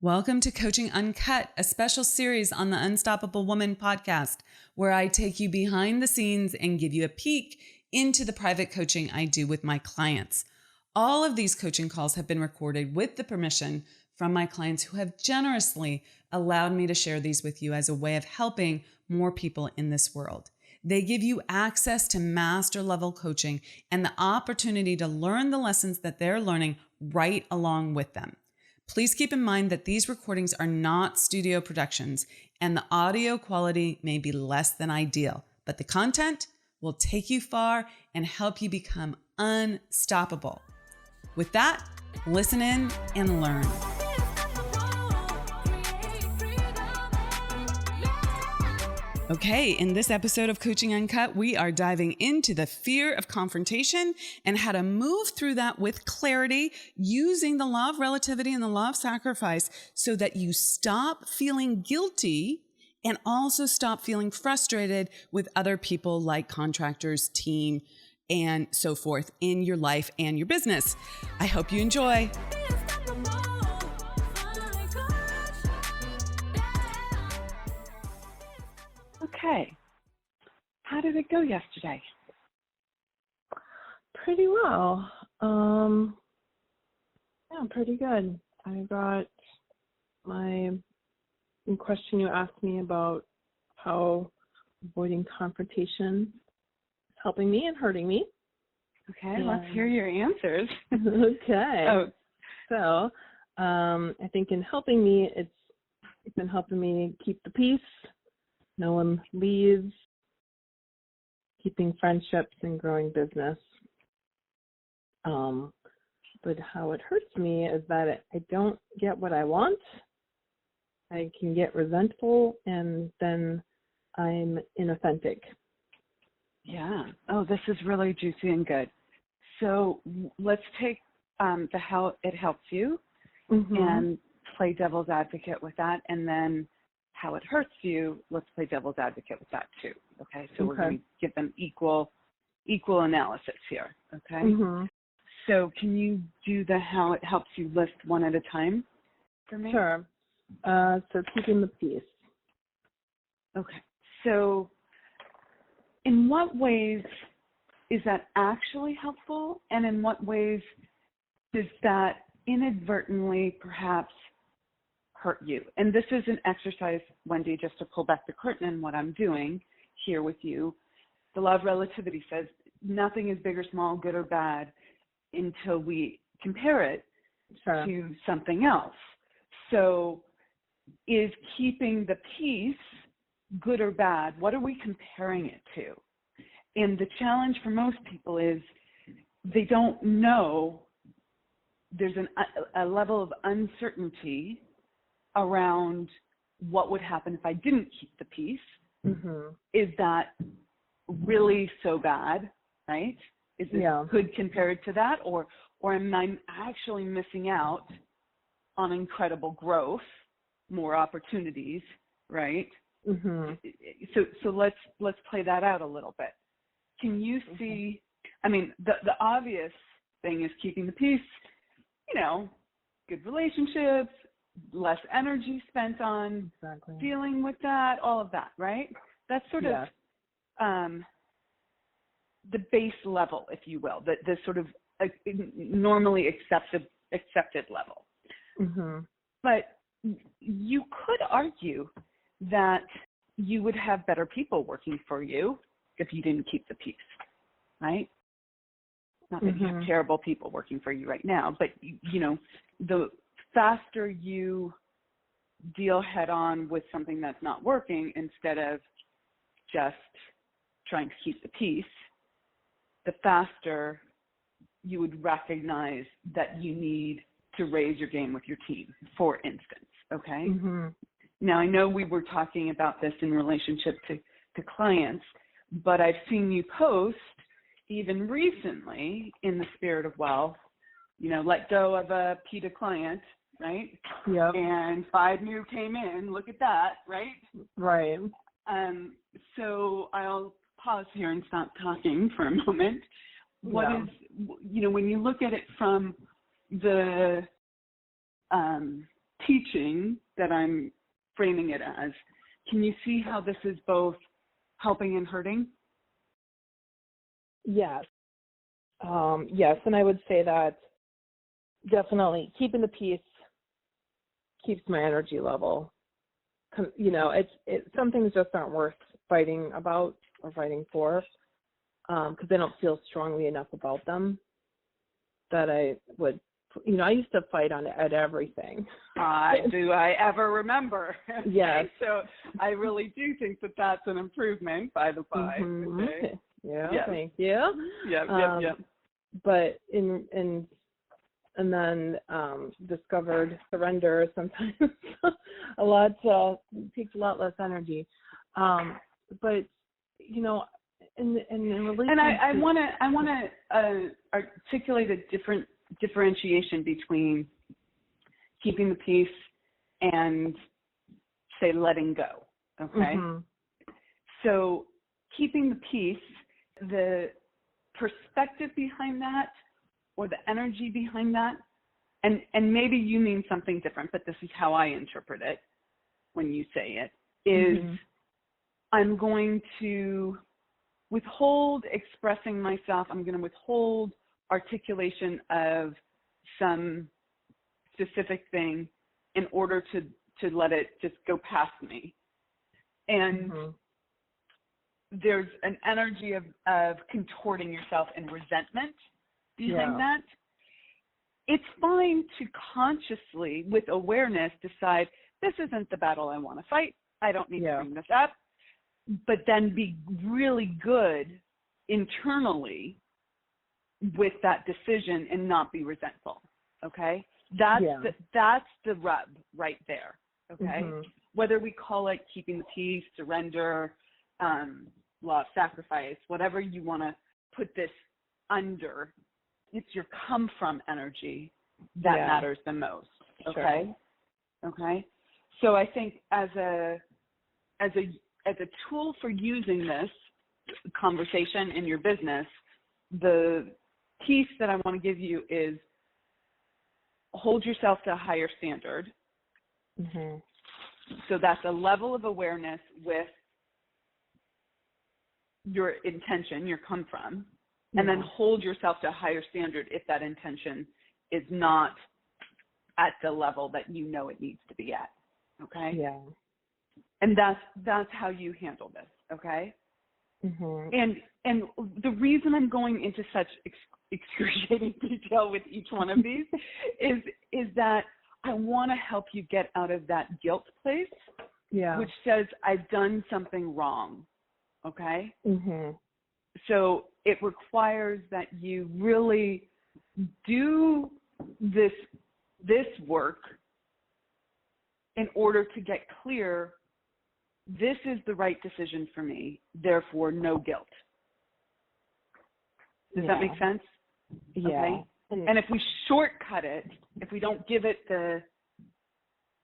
Welcome to Coaching Uncut, a special series on the Unstoppable Woman podcast, where I take you behind the scenes and give you a peek into the private coaching I do with my clients. All of these coaching calls have been recorded with the permission from my clients who have generously allowed me to share these with you as a way of helping more people in this world. They give you access to master level coaching and the opportunity to learn the lessons that they're learning right along with them. Please keep in mind that these recordings are not studio productions and the audio quality may be less than ideal, but the content will take you far and help you become unstoppable. With that, listen in and learn. Okay, in this episode of Coaching Uncut, we are diving into the fear of confrontation and how to move through that with clarity using the law of relativity and the law of sacrifice so that you stop feeling guilty and also stop feeling frustrated with other people like contractors, team, and so forth in your life and your business. I hope you enjoy. Okay. How did it go yesterday? Pretty well. Yeah, pretty good. I got my question you asked me about how avoiding confrontation is helping me and hurting me. Okay, let's hear your answers. Okay. So, I think in helping me, it's been helping me keep the peace. No one leaves, keeping friendships and growing business. But how it hurts me is that I don't get what I want. I can get resentful and then I'm inauthentic. Yeah. Oh, this is really juicy and good. So let's take the how it helps you and play devil's advocate with that, and then how it hurts you, let's play devil's advocate with that too. Okay, so we're going to give them equal analysis here. Okay. So can you do the how it helps you list one at a time for me? Sure. So keeping the peace. Okay. So in what ways is that actually helpful, and in what ways does that inadvertently perhaps hurt you? And this is an exercise, Wendy, just to pull back the curtain on what I'm doing here with you. The law of relativity says nothing is big or small, good or bad, until we compare it to something else. So is keeping the peace good or bad? What are we comparing it to? And the challenge for most people is they don't know. There's a level of uncertainty around what would happen if I didn't keep the peace. Is that really so bad, right? Is it good compared to that? Or am I actually missing out on incredible growth, more opportunities, right? So let's play that out a little bit. Can you see, I mean, the obvious thing is keeping the peace, good relationships, less energy spent on dealing with that, all of that, right? That's sort of the base level, if you will, the sort of normally accepted level. But you could argue that you would have better people working for you if you didn't keep the peace, right? Not that you have terrible people working for you right now, but the faster you deal head on with something that's not working instead of just trying to keep the peace, the faster you would recognize that you need to raise your game with your team, for instance, okay? Now, I know we were talking about this in relationship to clients, but I've seen you post even recently in the spirit of, let go of a PETA client, right? Yep. And 5 new came in. Look at that, right? Right. So I'll pause here and stop talking for a moment. What is, when you look at it from the teaching that I'm framing it as, can you see how this is both helping and hurting? Yes. Yes, and I would say that definitely keeping the peace keeps my energy level. Some things just aren't worth fighting about or fighting for, because I don't feel strongly enough about them that I would. I used to fight at everything. Do I ever remember? Yes. So I really do think that that's an improvement, by the by. Mm-hmm. Okay. Yeah. Yes. Thank you. Yep. But and then discovered surrender sometimes a lot takes a lot less energy. But in relation and I want to articulate a different differentiation between keeping the peace and, say, letting go. Okay. Mm-hmm. So keeping the peace, the perspective behind that, or the energy behind that, and maybe you mean something different, but this is how I interpret it when you say it, is mm-hmm. I'm going to withhold expressing myself. I'm going to withhold articulation of some specific thing in order to let it just go past me. And mm-hmm. there's an energy of contorting yourself in resentment behind that. It's fine to consciously, with awareness, decide this isn't the battle I want to fight. I don't need to bring this up. But then be really good internally with that decision and not be resentful. Okay? That's the rub right there. Okay? Mm-hmm. Whether we call it keeping the peace, surrender, law of sacrifice, whatever you want to put this under, it's your come from energy that matters the most. Okay? Sure. Okay? So I think as a tool for using this conversation in your business, the piece that I want to give you is hold yourself to a higher standard. Mm-hmm. So that's a level of awareness with your intention, your come from, and then hold yourself to a higher standard if that intention is not at the level that you know it needs to be at. Okay? Yeah. And that's how you handle this, okay? Mm-hmm. And the reason I'm going into such excruciating detail with each one of these is that I want to help you get out of that guilt place, which says I've done something wrong, okay? Mm-hmm. So it requires that you really do this work in order to get clear. This is the right decision for me, therefore no guilt. Does that make sense? Yeah. Okay? And if we shortcut it, if we don't give it the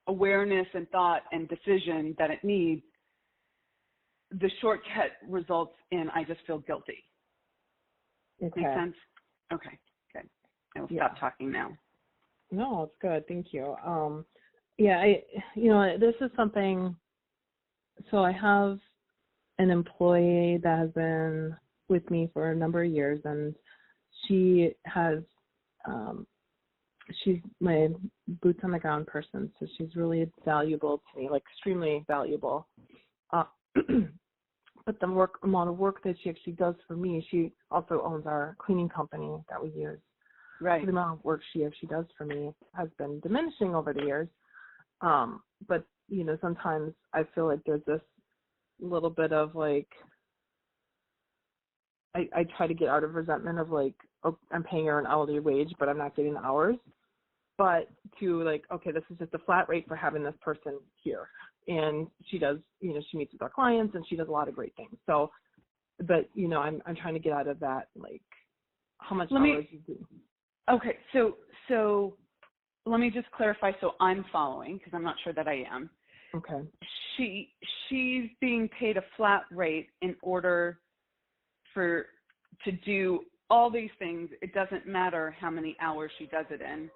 awareness and thought and decision that it needs, the shortcut results in I just feel guilty. Okay. Make sense? Okay, good. I will stop talking now. No, it's good. Thank you. This is something. So I have an employee that has been with me for a number of years, and she has, she's my boots on the ground person. So she's really valuable to me, like extremely valuable. But the amount of work that she actually does for me, she also owns our cleaning company that we use. Right. So the amount of work she actually does for me has been diminishing over the years. But sometimes I feel like there's this little bit of like, I try to get out of resentment of like, oh, I'm paying her an hourly wage, but I'm not getting the hours. But to like, okay, this is just a flat rate for having this person here. And she does, she meets with our clients and she does a lot of great things. So, but, I'm trying to get out of that, like how much hours you do. Okay. So let me just clarify so I'm following, because I'm not sure that I am. Okay. She's being paid a flat rate in order to do all these things. It doesn't matter how many hours she does it in.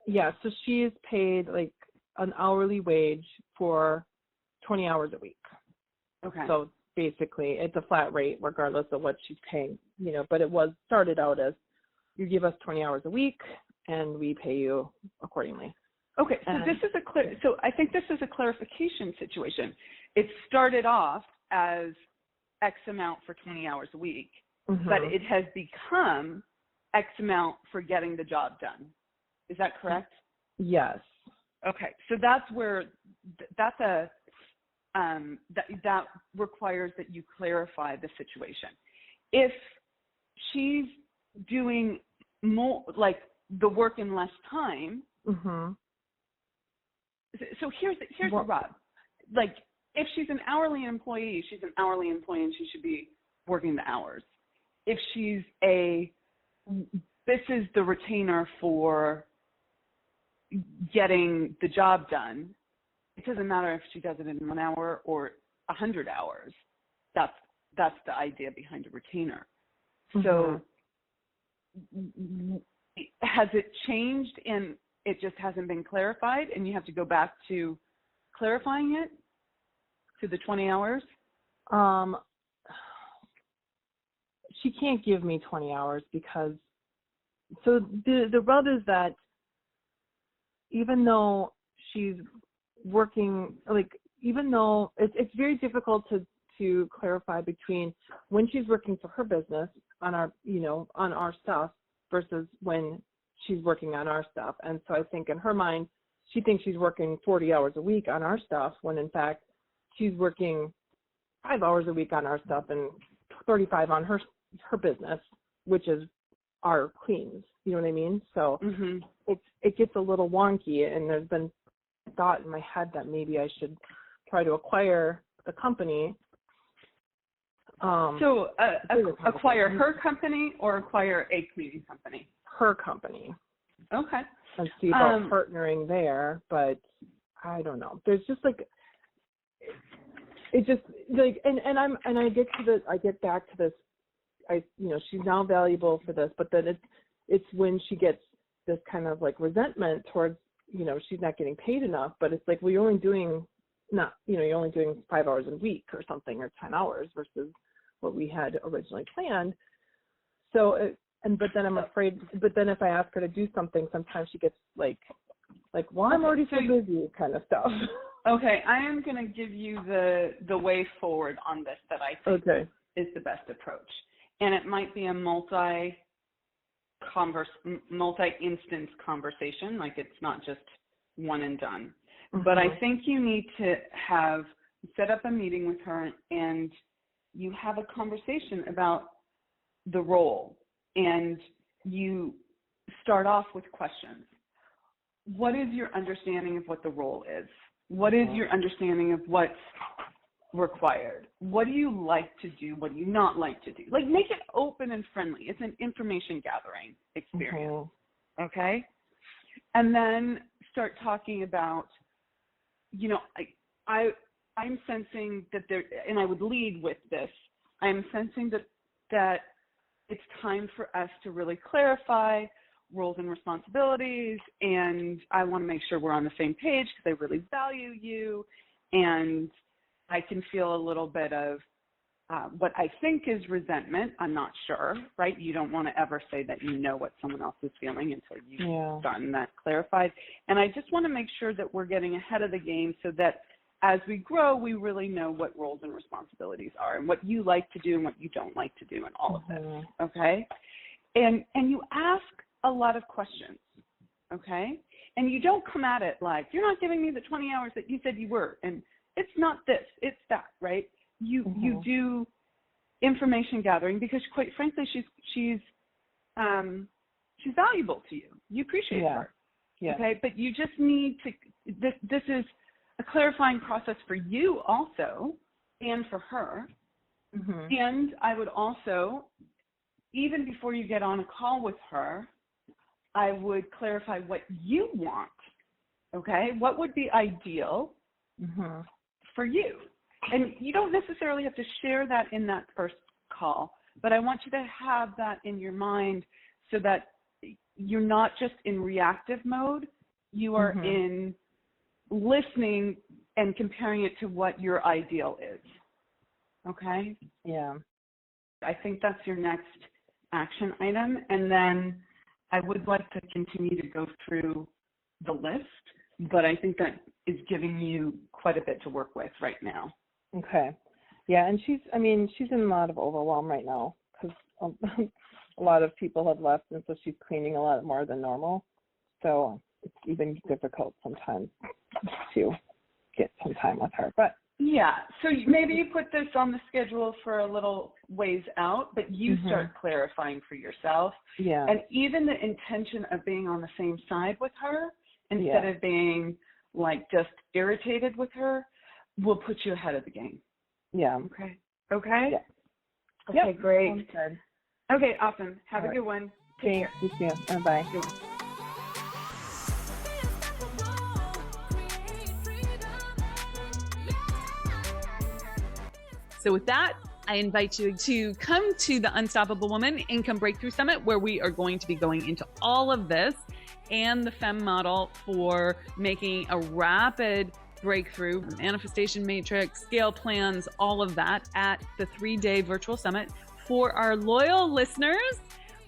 Yeah, so she is paid like an hourly wage for 20 hours a week. Okay. So basically it's a flat rate regardless of what she's paying, but it was started out as you give us 20 hours a week and we pay you accordingly. Okay, so so I think this is a clarification situation. It started off as X amount for 20 hours a week, but it has become X amount for getting the job done. Is that correct? Yes. Okay, so that's where that's a that requires that you clarify the situation. If she's doing more, like the work in less time. So here's the rub. Like, if she's an hourly employee, she's an hourly employee and she should be working the hours. If she's this is the retainer for getting the job done, it doesn't matter if she does it in 1 hour or 100 hours. That's the idea behind a retainer. So has it changed and it just hasn't been clarified and you have to go back to clarifying it to the 20 hours? She can't give me 20 hours because, so the rub is that even though she's working, like, even though it's very difficult to clarify between when she's working for her business on our, on our stuff versus when she's working on our stuff. And so I think in her mind, she thinks she's working 40 hours a week on our stuff when in fact she's working 5 hours a week on our stuff and 35 on her business, which is our cleans. You know what I mean? So it gets a little wonky, and there's been thought in my head that maybe I should try to acquire the company. Acquire her company or acquire a cleaning company? Her company. Okay. And see about partnering there, but I don't know. There's just like, it just like, and I get back to this. She's now valuable for this, but then it's when she gets this kind of like resentment towards, she's not getting paid enough, but it's like, well, you're only doing 5 hours a week or something, or 10 hours versus what we had originally planned. So, but then I'm afraid, but then if I ask her to do something, sometimes she gets like, well, I'm already so busy kind of stuff. Okay. I am going to give you the way forward on this that I think is the best approach. And it might be a multi-instance conversation, like it's not just one and done. But I think you need to set up a meeting with her and you have a conversation about the role, and you start off with questions. What is your understanding of what the role is? What is your understanding of what's required? What do you like to do? What do you not like to do? Like, make it open and friendly. It's an information gathering experience. Okay? And then start talking about, I'm sensing that there, and I would lead with this, I'm sensing that it's time for us to really clarify roles and responsibilities, and I want to make sure we're on the same page because I really value you, and I can feel a little bit of what I think is resentment. I'm not sure, right? You don't want to ever say that you know what someone else is feeling until you've gotten that clarified. And I just want to make sure that we're getting ahead of the game so that as we grow, we really know what roles and responsibilities are and what you like to do and what you don't like to do and all of this, okay? And you ask a lot of questions, okay? And you don't come at it like, you're not giving me the 20 hours that you said you were, and it's not this, it's that, right? You do information gathering because, quite frankly, she's valuable to you. You appreciate her, okay? But you just need to. This is a clarifying process for you also, and for her. And I would also, even before you get on a call with her, I would clarify what you want. Okay, what would be ideal for you? And you don't necessarily have to share that in that first call, but I want you to have that in your mind so that you're not just in reactive mode, You are in listening and comparing it to what your ideal is. Okay? Yeah. I think that's your next action item. And then I would like to continue to go through the list, but I think that is giving you quite a bit to work with right now. Okay. Yeah, and she's in a lot of overwhelm right now because a lot of people have left, and so she's cleaning a lot more than normal. So it's even difficult sometimes to get some time with her. But yeah, so maybe you put this on the schedule for a little ways out, but you start clarifying for yourself. Yeah. And even the intention of being on the same side with her instead of being like just irritated with her will put you ahead of the game. Yeah. Okay. Okay? Yeah. Okay, great. Sounds good. Okay, awesome. Have a good one. Take Thanks. care. You too. Bye. So with that, I invite you to come to the Unstoppable Woman Income Breakthrough Summit, where we are going to be going into all of this and the FEM model for making a rapid breakthrough, manifestation matrix, scale plans, all of that at the 3-day virtual summit. For our loyal listeners,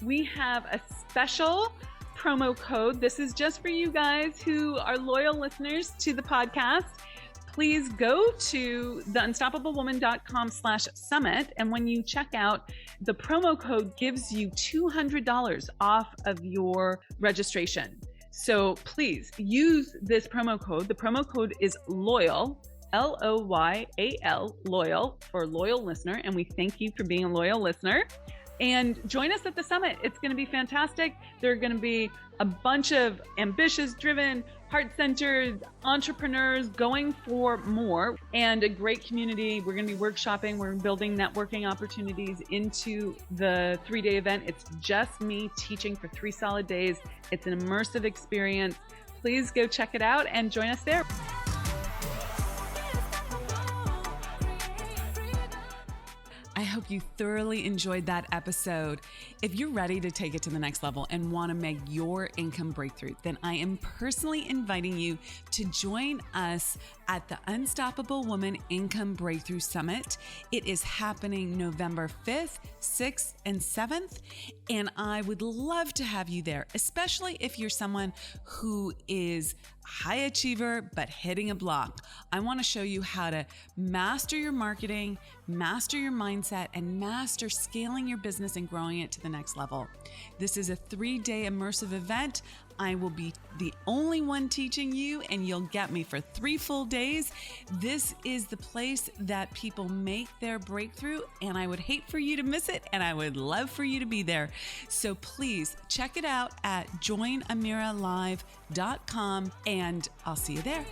we have a special promo code. This is just for you guys who are loyal listeners to the podcast. Please go to theunstoppablewoman.com/summit. And when you check out, the promo code gives you $200 off of your registration. So please use this promo code. The promo code is LOYAL, LOYAL, loyal, for loyal listener. And we thank you for being a loyal listener. And join us at the summit. It's going to be fantastic. There are going to be a bunch of ambitious, driven, heart-centered entrepreneurs going for more, and a great community. We're going to be workshopping. We're building networking opportunities into the 3-day event. It's just me teaching for 3 solid days. It's an immersive experience. Please go check it out and join us there. I hope you thoroughly enjoyed that episode. If you're ready to take it to the next level and want to make your income breakthrough, then I am personally inviting you to join us at the Unstoppable Woman Income Breakthrough Summit. It is happening November 5th, 6th, and 7th, and I would love to have you there, especially if you're someone who is high achiever, but hitting a block. I want to show you how to master your marketing, master your mindset, and master scaling your business and growing it to the next level. This is a 3-day immersive event. I will be the only one teaching you, and you'll get me for 3 full days. This is the place that people make their breakthrough, and I would hate for you to miss it, and I would love for you to be there. So please check it out at joinamiralive.com, and I'll see you there.